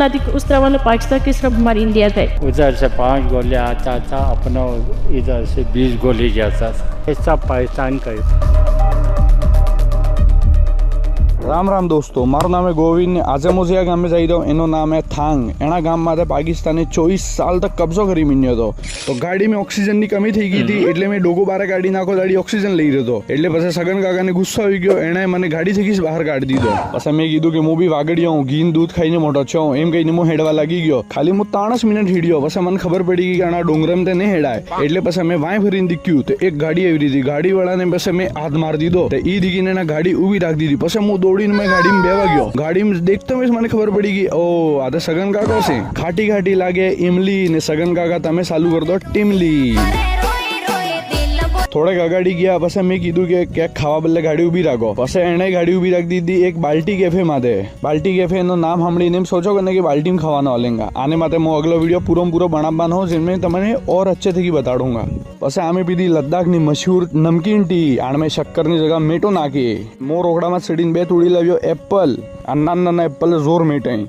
नदी उस तरफ वाले पाकिस्तान की तरफ हमारी इंडिया था। उधर से 5 गोले आता था, अपना इधर से 20 गोली जाता था। ये सब पाकिस्तान का है। राम राम दोस्तों, मारू नाम है गोविंद ने आज मुझे आ गाम में जाई दो। एनो नाम है थांग। एना गाम में पाकिस्ताने 24 साल तक कब्जो करी मीन्यो तो गाड़ी में ऑक्सीजन की कमी थी गई थी એટલે મેં ડોગો બારે ગાડી નાખો દાડી ઓક્સિજન લઈ રહ્યો હતો એટલે પછી સગન કાકાને ગુસ્સો આવી ગયો। એણે મને ગાડી થી બહાર કાઢી દીધો। પછી મેં કીધું કે હું બી વાગડ્યો હું, ઘીન દૂધ ખાઈને મોટો છો એમ કહીને હું હેડવા લાગી ગયો। ખાલી હું 3 મિનિટ હેડ્યો પછી મને ખબર પડી કે આના ડોંગરમ તે નહીં હેડાય એટલે પછી મેં વાય ફરીને દીક્યું તો એક ગાડી આવી રહી હતી। ગાડી વાળાને પછી મેં હાથ મારી દીધો તો ઈ દીકીને એના ગાડી ઊભી રાખી દીધી। પછી હું દોડીને મેં ગાડી में બેવા ગયો। ગાડી में देखते में મને ખબર પડી ગઈ ઓ આ તો સગન કાકો છે। ખાટી ખાટી લાગે ઇમલી ને સગન કાકા તમે ચાલુ કર દો ટીમલી। થોડેક અગાડી ગયા પછી મેં કીધું કે ક્યાંક ખાવા બદલે ગાડી ઊભી રાખો। પછી એણે ગાડી ઊભી રાખી દીધી એક બાલ્ટી કેફે માથે। બાલ્ટી કેફે નું નામ સાંભળીને એમ સોચો કે कि बाल्टी में खावानो हलेगा। आने माते मैं अगलो वीडियो पूरो बनावानो हो जिनमें तमने और अच्छे थी बताड़ूंगा। પછી आमे पीधी लद्दाख ની मशहूर नमकीन टी। आने शक्कर ની जगह मेटो नाखी। मो रोकड़ा में चढ़ीने 2 तोड़ी लाव्यो एप्पल। नाना एप्पल जोर मेटाई।